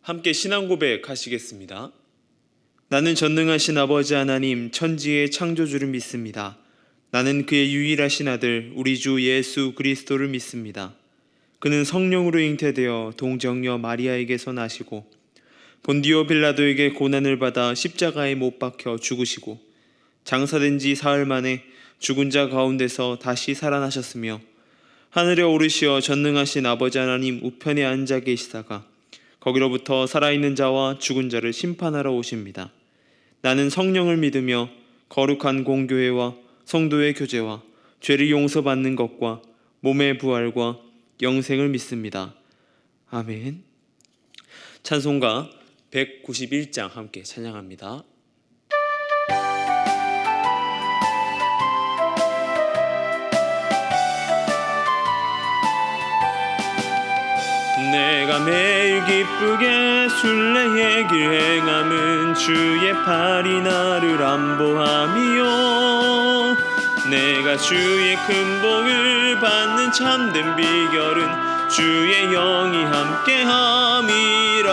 함께 신앙 고백하시겠습니다. 나는 전능하신 아버지 하나님 천지의 창조주를 믿습니다. 나는 그의 유일하신 아들 우리 주 예수 그리스도를 믿습니다. 그는 성령으로 잉태되어 동정녀 마리아에게서 나시고 본디오 빌라도에게 고난을 받아 십자가에 못 박혀 죽으시고 장사된 지 사흘 만에 죽은 자 가운데서 다시 살아나셨으며 하늘에 오르시어 전능하신 아버지 하나님 우편에 앉아 계시다가 거기로부터 살아있는 자와 죽은 자를 심판하러 오십니다. 나는 성령을 믿으며 거룩한 공교회와 성도의 교제와 죄를 용서받는 것과 몸의 부활과 영생을 믿습니다. 아멘. 찬송가 191장 함께 찬양합니다. 내가 매일 기쁘게 순례의 길 행함은 주의 팔이 나를 안보함이요 내가 주의 큰 복을 받는 참된 비결은 주의 영이 함께함이라.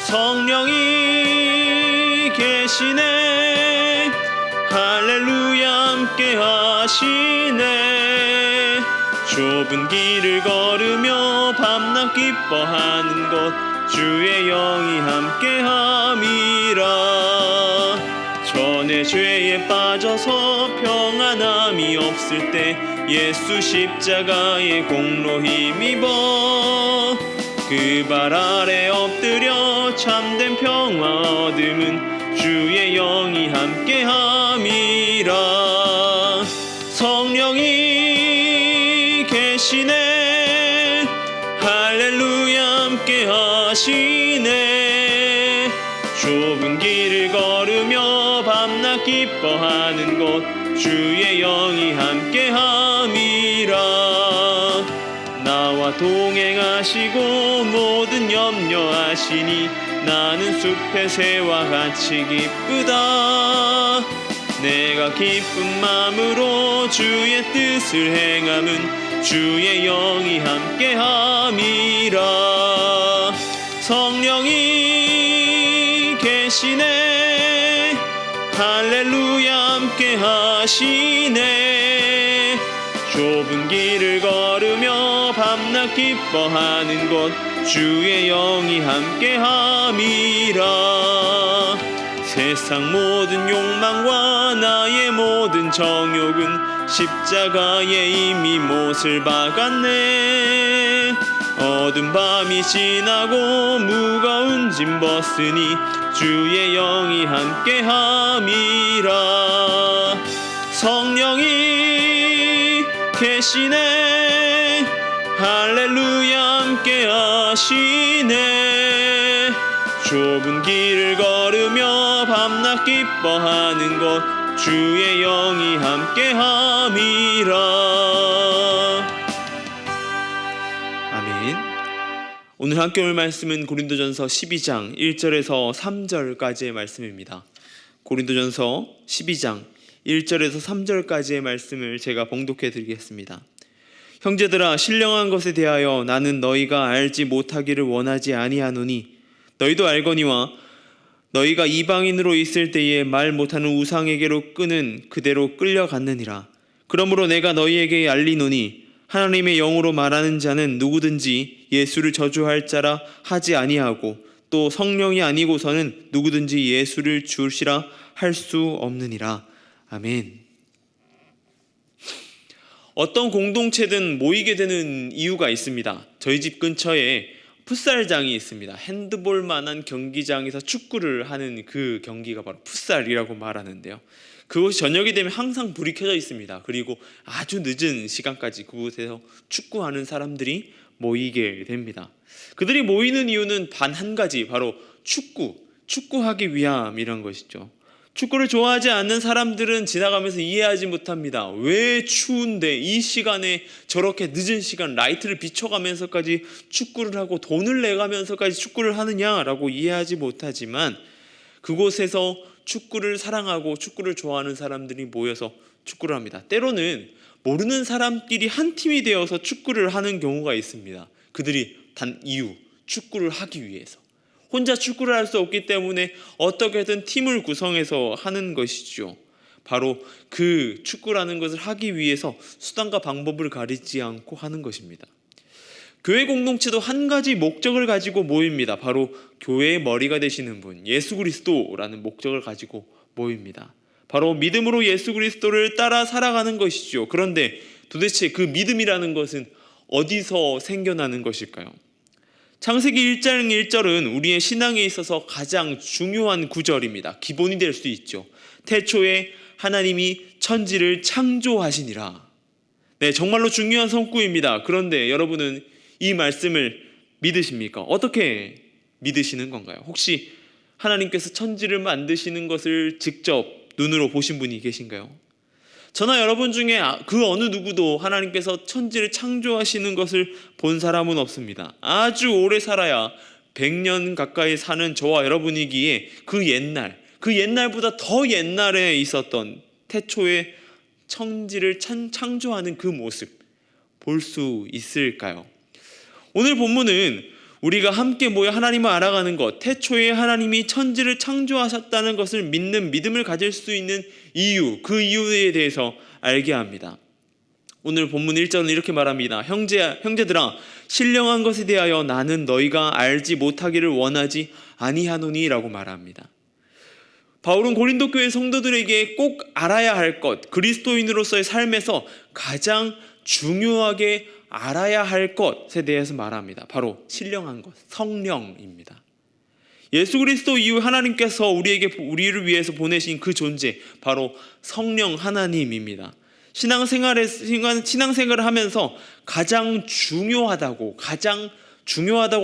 성령이 계시네 할렐루야 함께하시네. 좁은 길을 걸으며 밤낮 기뻐하는 것 주의 영이 함께함이라. 전에 죄에 빠져서 평안함이 없을 때 예수 십자가의 공로 힘입어 그 발 아래 엎드려 참된 평화 얻음은 주의 영이 함께함이라. 성령이 계시네 할렐루야 함께하시네. 좁은 길을 걸으며 밤낮 기뻐하는 것 주의 영이 함께함이라. 나와 동행하시고 모든 염려하시니 나는 숲의 새와 같이 기쁘다. 내가 기쁜 마음으로 주의 뜻을 행함은 주의 영이 함께함이라. 성령이 계시네 할렐루야 함께하시네. 좁은 길을 걸으며 밤낮 기뻐하는 것 주의 영이 함께함이라. 세상 모든 욕망과 나의 모든 정욕은 십자가에 이미 못을 박았네. 어두운 밤이 지나고 무거운 짐 벗으니 주의 영이 함께함이라. 성령이 계시네 할렐루야 함께하시네. 좁은 길을 걸으며 밤낮 기뻐하는 것 주의 영이 함께함이라. 아멘. 오늘 함께 올 말씀은 고린도전서 12장 1절에서 3절까지의 말씀입니다. 고린도전서 12장 1절에서 3절까지의 말씀을 제가 봉독해 드리겠습니다. 형제들아 신령한 것에 대하여 나는 너희가 알지 못하기를 원하지 아니하노니 너희도 알거니와 너희가 이방인으로 있을 때에 말 못하는 우상에게로 끄는 그대로 끌려갔느니라. 그러므로 내가 너희에게 알리노니 하나님의 영으로 말하는 자는 누구든지 예수를 저주할 자라 하지 아니하고 또 성령이 아니고서는 누구든지 예수를 주시라 할 수 없느니라. 아멘. 어떤 공동체든 모이게 되는 이유가 있습니다. 저희 집 근처에 풋살장이 있습니다. 핸드볼만한 경기장에서 축구를 하는 그 경기가 바로 풋살이라고 말하는데요. 그곳이 저녁이 되면 항상 불이 켜져 있습니다. 그리고 아주 늦은 시간까지 그곳에서 축구하는 사람들이 모이게 됩니다. 그들이 모이는 이유는 단 한 가지, 바로 축구하기 위함이란 것이죠. 축구를 좋아하지 않는 사람들은 지나가면서 이해하지 못합니다. 왜 추운데 이 시간에 저렇게 늦은 시간 라이트를 비춰가면서까지 축구를 하고 돈을 내가면서까지 축구를 하느냐라고 이해하지 못하지만, 그곳에서 축구를 사랑하고 축구를 좋아하는 사람들이 모여서 축구를 합니다. 때로는 모르는 사람끼리 한 팀이 되어서 축구를 하는 경우가 있습니다. 그들이 단 이유, 축구를 하기 위해서. 혼자 축구를 할 수 없기 때문에 어떻게든 팀을 구성해서 하는 것이죠. 바로 그 축구라는 것을 하기 위해서 수단과 방법을 가리지 않고 하는 것입니다. 교회 공동체도 한 가지 목적을 가지고 모입니다. 바로 교회의 머리가 되시는 분, 예수 그리스도라는 목적을 가지고 모입니다. 바로 믿음으로 예수 그리스도를 따라 살아가는 것이죠. 그런데 도대체 그 믿음이라는 것은 어디서 생겨나는 것일까요? 창세기 1장 1절은 우리의 신앙에 있어서 가장 중요한 구절입니다. 기본이 될 수 있죠. 태초에 하나님이 천지를 창조하시니라. 네, 정말로 중요한 성구입니다. 그런데 여러분은 이 말씀을 믿으십니까? 어떻게 믿으시는 건가요? 혹시 하나님께서 천지를 만드시는 것을 직접 눈으로 보신 분이 계신가요? 저나 여러분 중에 그 어느 누구도 하나님께서 천지를 창조하시는 것을 본 사람은 없습니다. 아주 오래 살아야 100년 가까이 사는 저와 여러분이기에 그 옛날보다 더 옛날에 있었던 태초에 천지를 창조하는 그 모습 볼 수 있을까요? 오늘 본문은 우리가 함께 모여 하나님을 알아가는 것, 태초에 하나님이 천지를 창조하셨다는 것을 믿는 믿음을 가질 수 있는 이유, 그 이유에 대해서 알게 합니다. 오늘 본문 1절은 이렇게 말합니다. 형제들아, 신령한 것에 대하여 나는 너희가 알지 못하기를 원하지 아니하노니 라고 말합니다. 바울은 고린도 교회 성도들에게 꼭 알아야 할 것, 그리스도인으로서의 삶에서 가장 중요하게 알아야 할 것에 대해서 말합니다. 바로 신령한 것, 성령입니다. 예수 그리스도 이후 하나님께서 우리를 위해서 보내신 그 존재, 바로 성령 하나님입니다. 신앙생활을 하면서 가장 중요하다고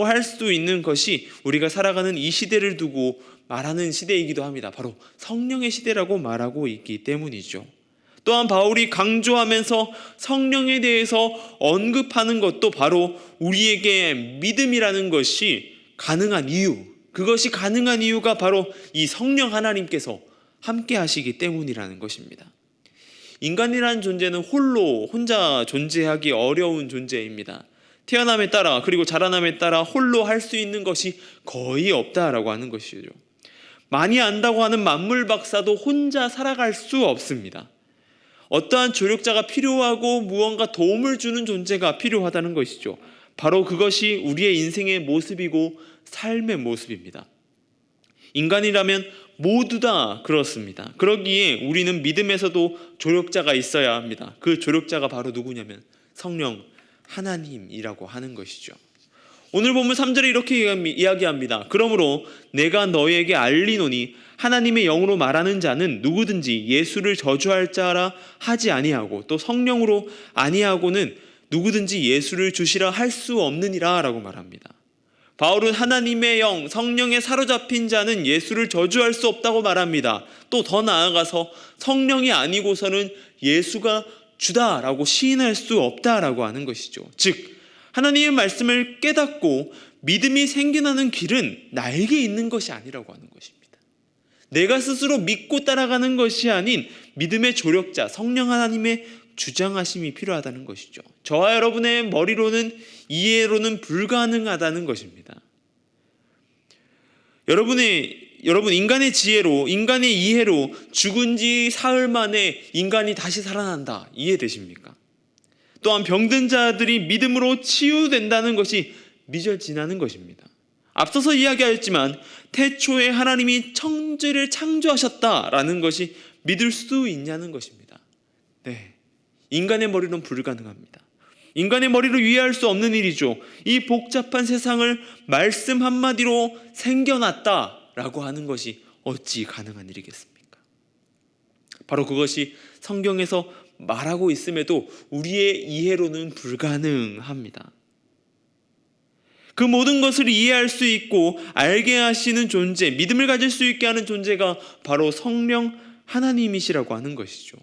할 수 있는 것이 우리가 살아가는 이 시대를 두고 말하는 시대이기도 합니다. 바로 성령의 시대라고 말하고 있기 때문이죠. 또한 바울이 강조하면서 성령에 대해서 언급하는 것도 바로 우리에게 믿음이라는 것이 가능한 이유, 그것이 가능한 이유가 바로 이 성령 하나님께서 함께 하시기 때문이라는 것입니다. 인간이라는 존재는 혼자 존재하기 어려운 존재입니다. 태어남에 따라 그리고 자라남에 따라 홀로 할 수 있는 것이 거의 없다라고 하는 것이죠. 많이 안다고 하는 만물 박사도 혼자 살아갈 수 없습니다. 어떠한 조력자가 필요하고 무언가 도움을 주는 존재가 필요하다는 것이죠. 바로 그것이 우리의 인생의 모습이고 삶의 모습입니다. 인간이라면 모두 다 그렇습니다. 그러기에 우리는 믿음에서도 조력자가 있어야 합니다. 그 조력자가 바로 누구냐면 성령 하나님이라고 하는 것이죠. 오늘 본문 3절에 이렇게 이야기합니다. 그러므로 내가 너희에게 알리노니 하나님의 영으로 말하는 자는 누구든지 예수를 저주할 자라 하지 아니하고 또 성령으로 아니하고는 누구든지 예수를 주시라 할 수 없느니라 라고 말합니다. 바울은 하나님의 영, 성령에 사로잡힌 자는 예수를 저주할 수 없다고 말합니다. 또 더 나아가서 성령이 아니고서는 예수가 주다라고 시인할 수 없다라고 하는 것이죠. 즉 하나님의 말씀을 깨닫고 믿음이 생겨나는 길은 나에게 있는 것이 아니라고 하는 것입니다. 내가 스스로 믿고 따라가는 것이 아닌 믿음의 조력자 성령 하나님의 주장하심이 필요하다는 것이죠. 저와 여러분의 머리로는 이해로는 불가능하다는 것입니다. 여러분 인간의 지혜로 인간의 이해로 죽은 지 사흘 만에 인간이 다시 살아난다. 이해되십니까? 또한 병든 자들이 믿음으로 치유된다는 것이 미절 지나는 것입니다. 앞서서 이야기하였지만 태초에 하나님이 천지를 창조하셨다라는 것이 믿을 수 있냐는 것입니다. 네, 인간의 머리로는 불가능합니다. 인간의 머리로 이해할 수 없는 일이죠. 이 복잡한 세상을 말씀 한마디로 생겨났다라고 하는 것이 어찌 가능한 일이겠습니까? 바로 그것이 성경에서 말하고 있음에도 우리의 이해로는 불가능합니다. 그 모든 것을 이해할 수 있고 알게 하시는 존재, 믿음을 가질 수 있게 하는 존재가 바로 성령 하나님이시라고 하는 것이죠.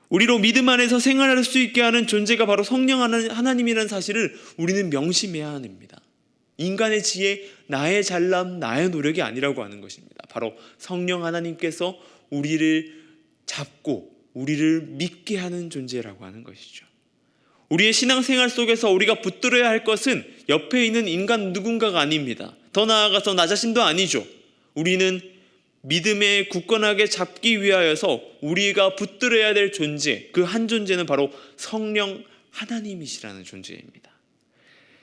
우리로 믿음 안에서 생활할 수 있게 하는 존재가 바로 성령 하나님이라는 사실을 우리는 명심해야 합니다. 인간의 지혜, 나의 잘남, 나의 노력이 아니라고 하는 것입니다. 바로 성령 하나님께서 우리를 잡고 우리를 믿게 하는 존재라고 하는 것이죠. 우리의 신앙생활 속에서 우리가 붙들어야 할 것은 옆에 있는 인간 누군가가 아닙니다. 더 나아가서 나 자신도 아니죠. 우리는 믿음에 굳건하게 잡기 위하여서 우리가 붙들어야 될 존재, 그 한 존재는 바로 성령 하나님이시라는 존재입니다.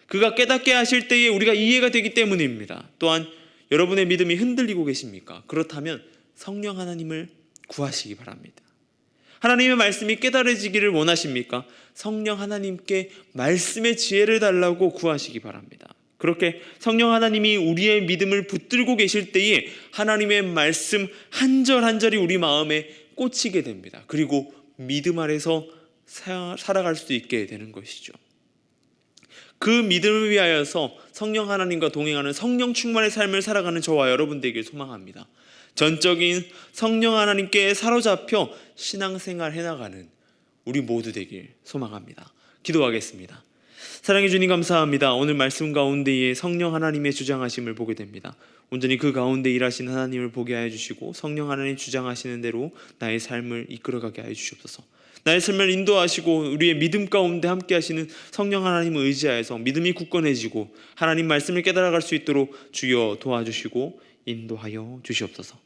그가 깨닫게 하실 때에 우리가 이해가 되기 때문입니다. 또한 여러분의 믿음이 흔들리고 계십니까? 그렇다면 성령 하나님을 구하시기 바랍니다. 하나님의 말씀이 깨달아지기를 원하십니까? 성령 하나님께 말씀의 지혜를 달라고 구하시기 바랍니다. 그렇게 성령 하나님이 우리의 믿음을 붙들고 계실 때에 하나님의 말씀 한 절 한 절이 우리 마음에 꽂히게 됩니다. 그리고 믿음 아래서 살아갈 수 있게 되는 것이죠. 그 믿음을 위하여서 성령 하나님과 동행하는 성령 충만의 삶을 살아가는 저와 여러분 되길 소망합니다. 전적인 성령 하나님께 사로잡혀 신앙생활 해나가는 우리 모두 되길 소망합니다. 기도하겠습니다. 사랑해 주님 감사합니다. 오늘 말씀 가운데에 성령 하나님의 주장하심을 보게 됩니다. 온전히 그 가운데 일하신 하나님을 보게 하여 주시고 성령 하나님 주장하시는 대로 나의 삶을 이끌어가게 하여 주시옵소서. 나의 삶을 인도하시고 우리의 믿음 가운데 함께 하시는 성령 하나님을 의지하여서 믿음이 굳건해지고 하나님 말씀을 깨달아갈 수 있도록 주여 도와주시고 인도하여 주시옵소서.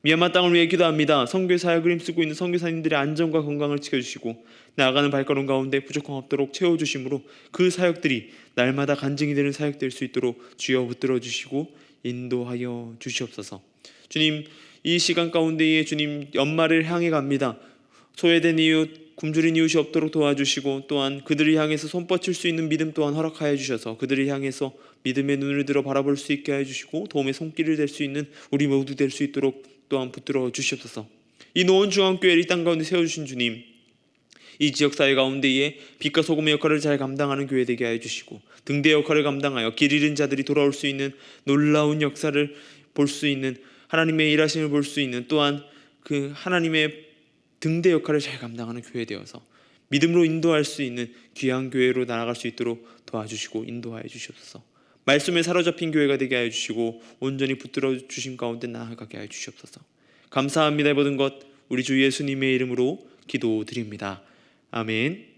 미얀마 땅을 위해 기도합니다. 선교 사역을 힘쓰고 있는 선교사님들의 안전과 건강을 지켜주시고 나아가는 발걸음 가운데 부족함 없도록 채워주심으로 그 사역들이 날마다 간증이 되는 사역 될 수 있도록 주여 붙들어 주시고 인도하여 주시옵소서. 주님, 이 시간 가운데에 주님 연말을 향해 갑니다. 소외된 이웃, 굶주린 이웃이 없도록 도와주시고 또한 그들을 향해서 손뻗칠 수 있는 믿음 또한 허락하여 주셔서 그들을 향해서 믿음의 눈을 들어 바라볼 수 있게 해주시고 도움의 손길을 댈 수 있는 우리 모두 될 수 있도록 또한 붙들어 주시옵소서. 이 노원중앙교회를 이 땅 가운데 세워주신 주님, 이 지역사회 가운데에 빛과 소금의 역할을 잘 감당하는 교회 되게 하여 주시고 등대 역할을 감당하여 길 잃은 자들이 돌아올 수 있는 놀라운 역사를 볼 수 있는 하나님의 일하심을 볼 수 있는 또한 그 하나님의 등대 역할을 잘 감당하는 교회 되어서 믿음으로 인도할 수 있는 귀한 교회로 나아갈 수 있도록 도와주시고 인도하여 주시옵소서. 말씀에 사로잡힌 교회가 되게 하여 주시고 온전히 붙들어 주신 가운데 나아가게 하여 주시옵소서. 감사합니다. 모든 것 우리 주 예수님의 이름으로 기도드립니다. 아멘.